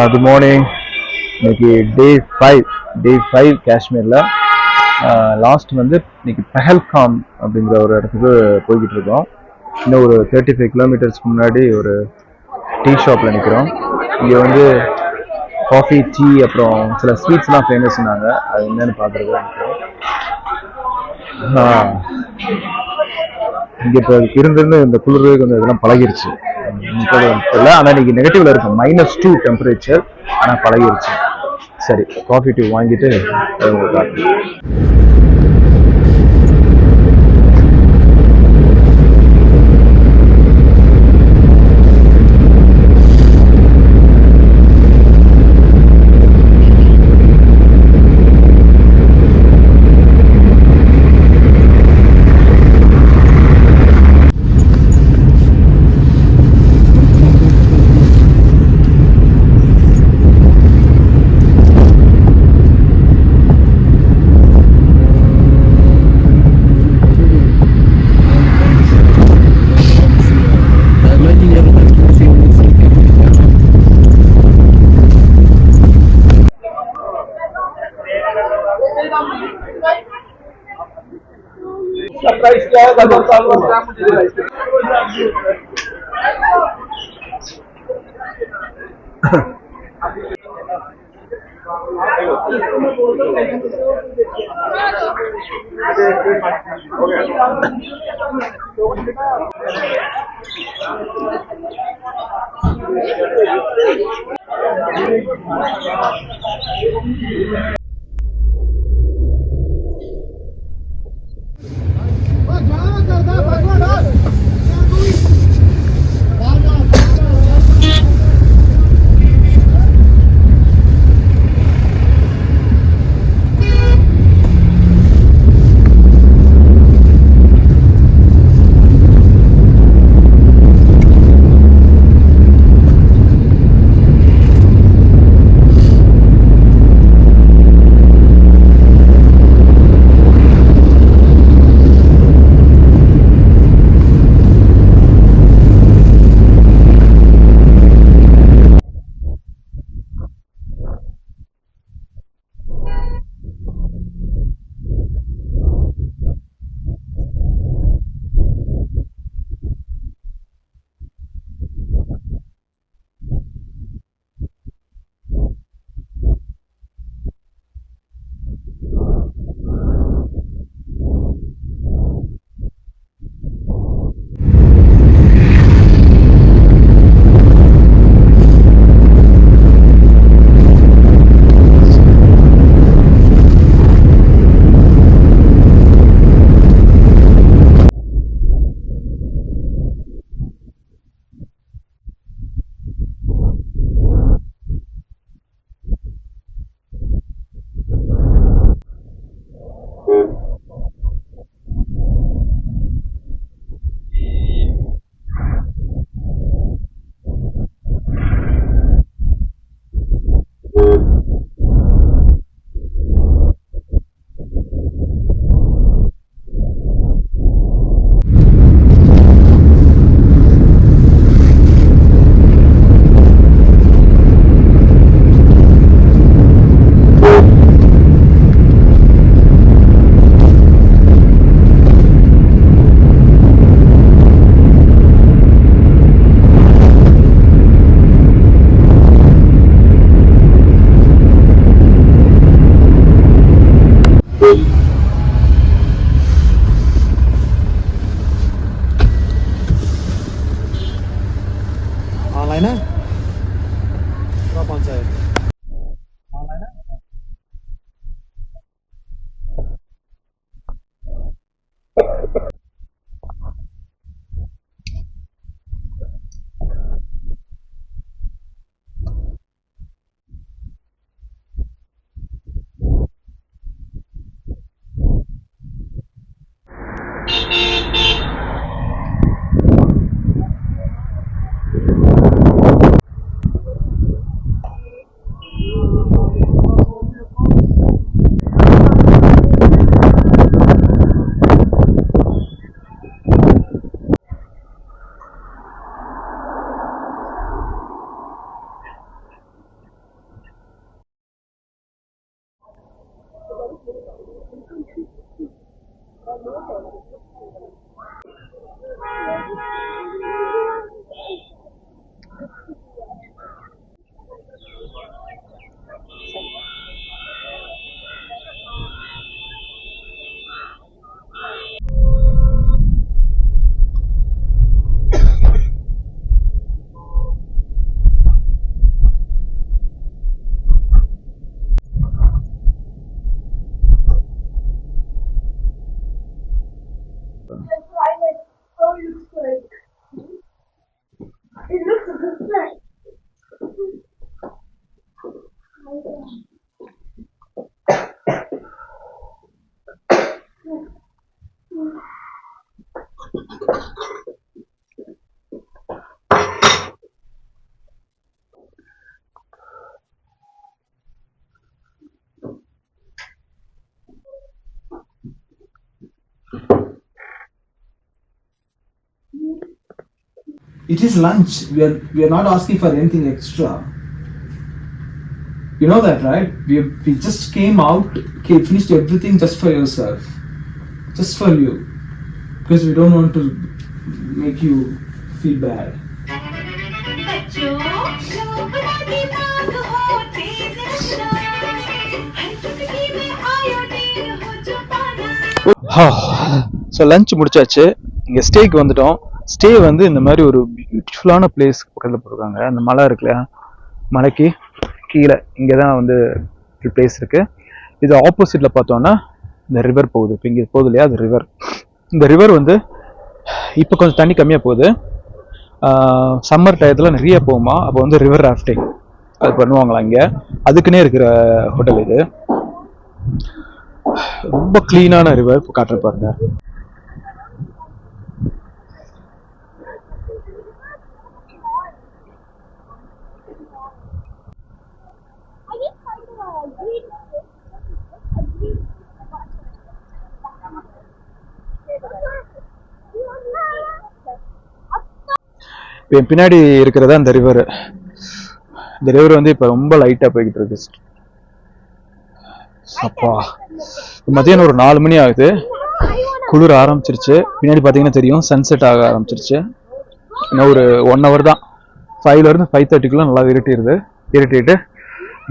Good morning. இன்னைக்கு டே 5 காஷ்மீரில். Last வந்து இன்னைக்கு பெஹல்காம் அப்படிங்கிற ஒரு இடத்துக்கு போய்கிட்டு இருக்கோம். இன்னும் ஒரு 35 கிலோமீட்டர்ஸ்க்கு முன்னாடி ஒரு டீ ஷாப்பில் நிற்கிறோம். இங்கே வந்து காஃபி, டீ, அப்புறம் சில ஸ்வீட்ஸ்லாம் ஃபேமஸ்னாங்க. அது என்னன்னு பார்க்குறது நிற்கிறோம். இங்கே இப்போ இருந்திருந்து இந்த குளிர் கொஞ்சம் இதெல்லாம் பழகிருச்சு. இல்லை, ஆனால் இன்னைக்கு நெகட்டிவ்ல இருக்கும், -2 டெம்பரேச்சர். ஆனால் பழகிருச்சு. சரி, காஃபி டீ வாங்கிட்டு உங்களுக்கு प्राइस क्या है? It is lunch. We are not asking for anything extra. You know that, right? We just came out, finished everything just for yourself, just for you, because we don't want to make you feel bad. So lunch முடிச்சாச்சு. இங்கே ஸ்டேக்கு வந்துட்டோம். Stay வந்து இந்த மாதிரி ஒரு பியூட்டிஃபுல்லான place பக்கத்தில் போட்டிருக்காங்க. அந்த மலை இருக்கு இல்லையா, மலைக்கு கீழே இங்கே தான் வந்து பிளேஸ் இருக்குது. இது ஆப்போசிட்டில் பார்த்தோன்னா இந்த ரிவர் போகுது. இப்போ இங்கே போகுது இல்லையா, அது ரிவர். இந்த ரிவர் வந்து இப்போ கொஞ்சம் தண்ணி கம்மியாக போகுது. சம்மர் டயத்தில் நிறைய போகுமா, அப்போ வந்து ரிவர் ராஃப்டிங் அது பண்ணுவாங்களா இங்கே. அதுக்குன்னே இருக்கிற ஹோட்டல் இது. ரொம்ப கிளீனான ரிவர் காட்டுற பாருங்க. பின்னாடி இருக்கிறதா இந்த ரிவர். இந்த ரிவர் வந்து இப்ப ரொம்ப லைட்டா போய்கிட்டு இருக்கு. அப்பா, மதியானம் ஒரு 4 மணி ஆகுது. குளிர் ஆரம்பிச்சிருச்சு. பின்னாடி பாத்தீங்கன்னா தெரியும் சன்செட் ஆக ஆரம்பிச்சிருச்சு. இன்னும் ஒரு 1 hour தான். 5ல இருந்து 5:30க்குள்ள நல்லா இருட்டிட்டு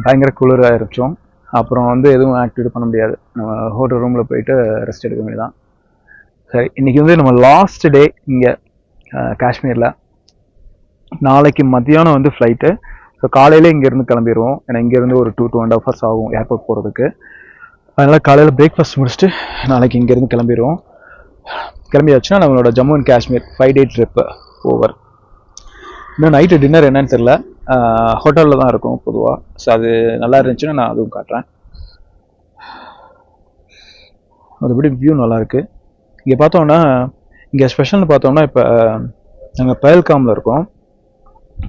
பயங்கர குளிர் ஆரம்பிச்சோம். அப்புறம் வந்து எதுவும் ஆக்டிவிட்டி பண்ண முடியாது. நம்ம ஹோட்டல் ரூம்ல போயிட்டு ரெஸ்ட் எடுக்க வேண்டியதான். சரி, இன்னைக்கு வந்து நம்ம லாஸ்ட் டே இங்க காஷ்மீர்ல. நாளைக்கு மத்தியானம் வந்து ஃப்ளைட்டு. ஸோ காலையில இங்கேருந்து கிளம்பிடுவோம். ஏன்னா இங்கேருந்து ஒரு 2.5 hours ஆகும் ஏர்போர்ட் போகிறதுக்கு. அதனால் காலையில் பிரேக்ஃபாஸ்ட் முடிச்சுட்டு நாளைக்கு இங்கேருந்து கிளம்பிடுவோம். கிளம்பியாச்சுன்னா நம்மளோட Jammu and Kashmir 5 day trip over. இன்னும் நைட்டு டின்னர் என்னன்னு தெரில. ஹோட்டலில் தான் இருக்கும் பொதுவாக. ஸோ அது நல்லா இருந்துச்சுன்னா நான் அதுவும் காட்டுறேன். அதுபடி வியூ நல்லாயிருக்கு. இங்கே பார்த்தோம்னா, இங்கே ஸ்பெஷல்னு பார்த்தோம்னா, இப்போ நாங்கள் பஹல்காமில் இருக்கோம்.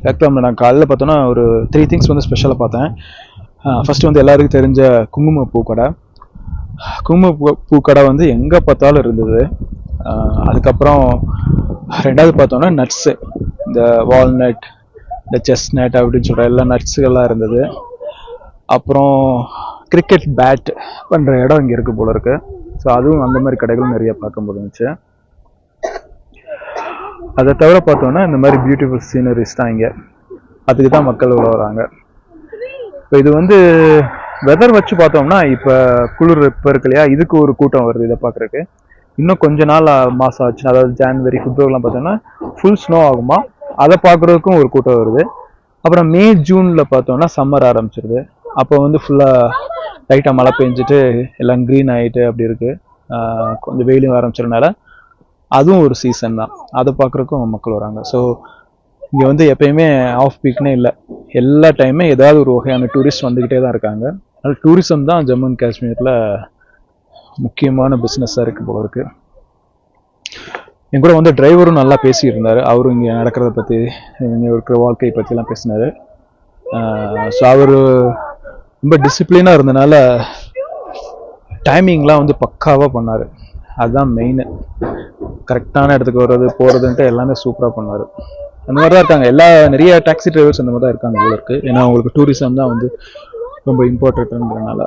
பஹல்காமில் நான் காலையில் பார்த்தோன்னா ஒரு 3 things வந்து ஸ்பெஷலாக பார்த்தேன். ஃபஸ்ட்டு வந்து எல்லாருக்கும் தெரிஞ்ச குங்குமப்பூ கடை. குங்குமப்பூ கடை வந்து எங்கே பார்த்தாலும் இருந்தது. அதுக்கப்புறம் ரெண்டாவது பார்த்தோன்னா நட்ஸு, இந்த வால்நட், இந்த செஸ்நட் அப்படின்னு சொல்கிற எல்லா நட்ஸுகள்லாம் இருந்தது. அப்புறம் கிரிக்கெட் பேட் பண்ணுற இடம் இங்கே இருக்குது போல இருக்குது. ஸோ அதுவும் அந்த மாதிரி கடைகளும் நிறைய பார்க்க முடிஞ்சிச்சு. அதை தவிர பார்த்தோன்னா இந்த மாதிரி பியூட்டிஃபுல் சீனரிஸ் தான் இங்கே. அதுக்கு தான் மக்கள் உள்ள வராங்க. இப்போ இது வந்து வெதர் வச்சு பார்த்தோம்னா இப்போ குளிர் இப்போ இருக்கு இல்லையா, இதுக்கு ஒரு கூட்டம் வருது இதை பார்க்குறதுக்கு. இன்னும் கொஞ்ச நாள் மாதம் ஆச்சுன்னா, அதாவது ஜான்வரி பிப்ரவரிலாம் பார்த்தோம்னா ஃபுல் ஸ்னோ ஆகுமா, அதை பார்க்குறதுக்கும் ஒரு கூட்டம் வருது. அப்புறம் மே ஜூனில் பார்த்தோம்னா சம்மர் ஆரம்பிச்சிருது. அப்போ வந்து ஃபுல்லாக லைட்டாக மழை பெஞ்சிட்டு எல்லாம் க்ரீன் ஆகிட்டு அப்படி இருக்குது. கொஞ்சம் வெயிலும் ஆரம்பிச்சதுனால அதுவும் ஒரு சீசன் தான். அதை பார்க்குறதுக்கும் மக்கள் வராங்க. ஸோ இங்கே வந்து எப்பயுமே ஆஃப் பீக்னே இல்லை. எல்லா டைமே ஏதாவது ஒரு வகையான டூரிஸ்ட் வந்துக்கிட்டே தான் இருக்காங்க. அதனால் டூரிசம் தான் ஜம்மு அண்ட் காஷ்மீரில் முக்கியமான பிஸ்னஸாக இருக்குது போல இருக்குது. என் கூட வந்து டிரைவரும் நல்லா பேசிக்கிட்டு இருந்தார். அவரும் இங்கே நடக்கிறத பற்றி, இங்கே இருக்கிற வாழ்க்கையை பற்றிலாம் பேசினார். ஸோ அவர் ரொம்ப டிசிப்ளினாக இருந்தனால டைமிங்லாம் வந்து பக்காவாக பண்ணார். அதுதான் மெயின். கரெக்டான இடத்துக்கு வர்றது போகிறதுன்ட்டு எல்லாமே சூப்பராக பண்ணார். அந்த மாதிரி தான் இருக்காங்க நிறைய டாக்ஸி டிரைவர்ஸ் அந்த மாதிரி தான் இருக்காங்க போல இருக்குது. ஏன்னா அவங்களுக்கு டூரிசம் தான் வந்து ரொம்ப இம்பார்ட்டன்ட்ங்கிறனால.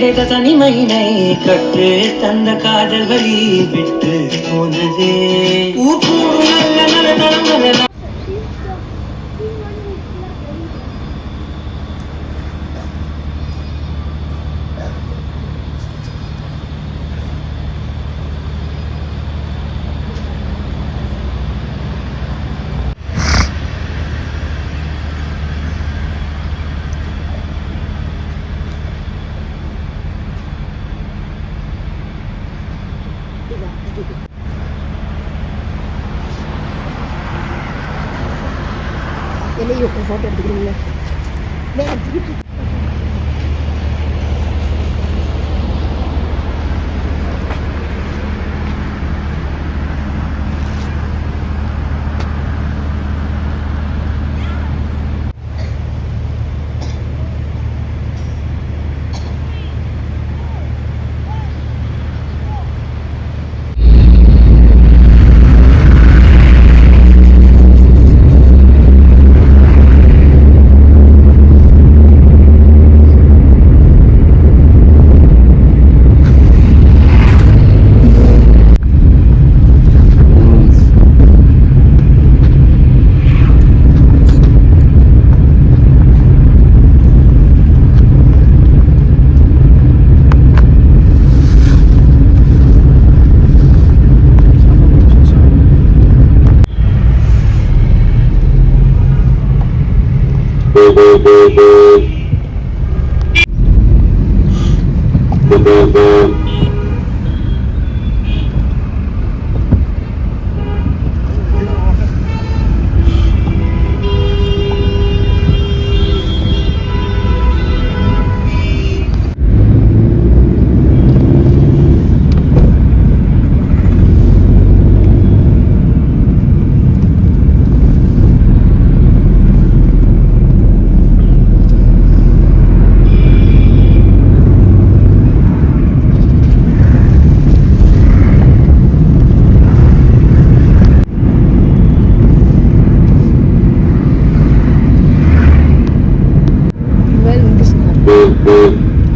கிடைத்த தனிமையினை கற்று தந்த காதல் வழி விட்டு போனதே ஊக்கூடும் நல்ல நல்ல நலம் எல்லையும் ஃபோட்டோ எடுத்துக்கிறீங்களா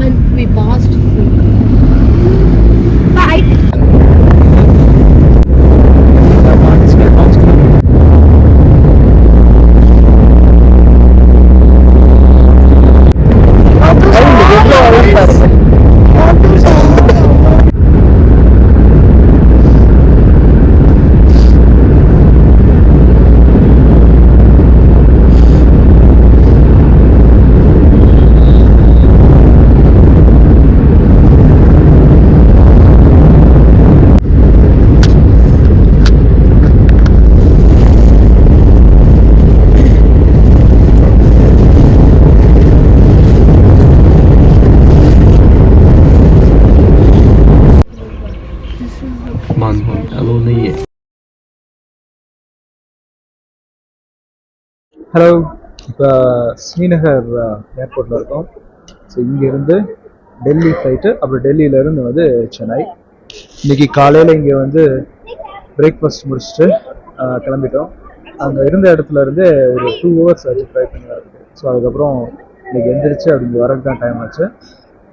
and we passed. Bye. Hello, இப்போ ஸ்ரீநகர் ஏர்போர்ட்டில் இருக்கோம். ஸோ இங்கேருந்து டெல்லி ஃப்ளைட்டு, அப்புறம் டெல்லியிலேருந்து வந்து சென்னை. இன்றைக்கி காலையில் இங்கே வந்து பிரேக்ஃபாஸ்ட் முடிச்சுட்டு கிளம்பிட்டோம். அங்கே இருந்த இடத்துல இருந்து ஒரு 2 hours ஆச்சு ட்ரை பண்ணி வரதுக்கு. ஸோ அதுக்கப்புறம் இன்றைக்கி எந்திரிச்சு அப்படி இங்கே வரதுக்கு தான் டைம் ஆச்சு.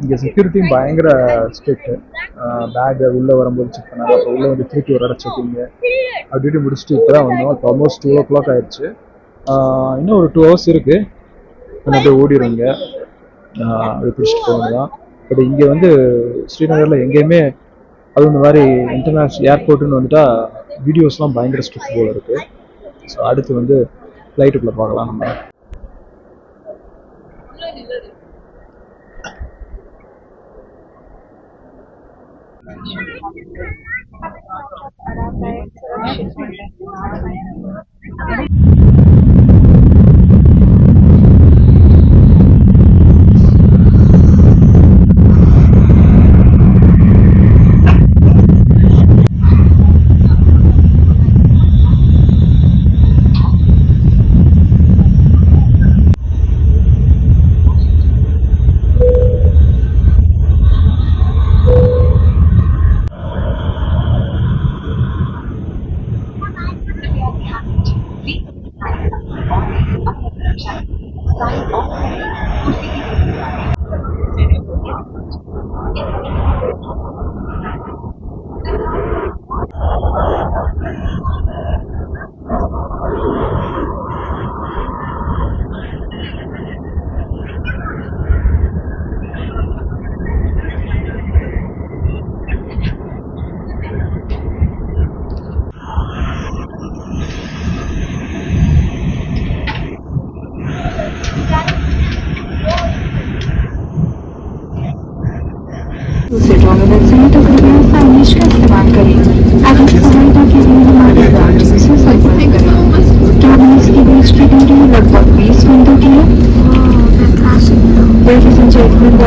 இங்கே செக்யூரிட்டியும் பயங்கர ஸ்ட்ரிக்ட்டு. பேக்கை உள்ளே வரும்போது செக் பண்ணாங்க, அப்புறம் உள்ளே வந்து திருப்பி ஒரு இடம் செக்கிங்க அப்படி முடிச்சுட்டு இப்போ தான் வந்தோம். இப்போ ஆல்மோஸ்ட் 2 o'clock ஆயிடுச்சு. இன்னும் ஒரு 2 hours இருக்குது, அப்படியே ஓடிடுவீங்க, அப்படி பிடிச்சிட்டு போவாங்க தான். பட் இங்கே வந்து ஸ்ரீநகரில் எங்கேயுமே அதுவும் இந்த மாதிரி இன்டர்நேஷ்னல் ஏர்போர்ட்டுன்னு வந்துட்டா வீடியோஸ்லாம் பயங்கர ஸ்ட்ரிக்ட் போல் இருக்குது. ஸோ அடுத்து வந்து ஃப்ளைட்டுக்குள்ளே பார்க்கலாம் நம்ம.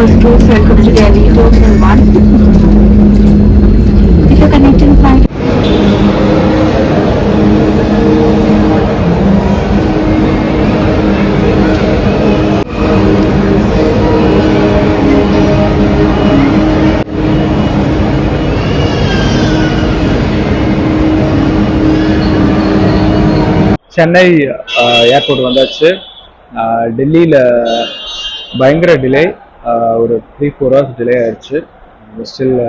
First close, welcome to Delhi, Terminal 1. If you're connecting flight Chennai airport வந்தாச்சு. டெல்லியில் பயங்கர டிலே, ஒரு 3-4 hours டிலே ஆயிடுச்சு. ஸ்டில்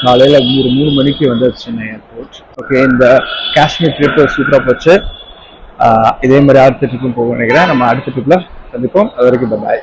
காலையில் ஒரு 3 மணிக்கு வந்தாச்சு சென்னை ஏர்போர்ட். ஓகே, இந்த காஷ்மீர் ட்ரிப்பு சூப்பராக போச்சு. இதே மாதிரி அடுத்த ட்ரிப்பும் போக நினைக்கிறேன். நம்ம அடுத்த ட்ரிப்பில் சந்திப்போம். அது வரைக்கும் பாய்.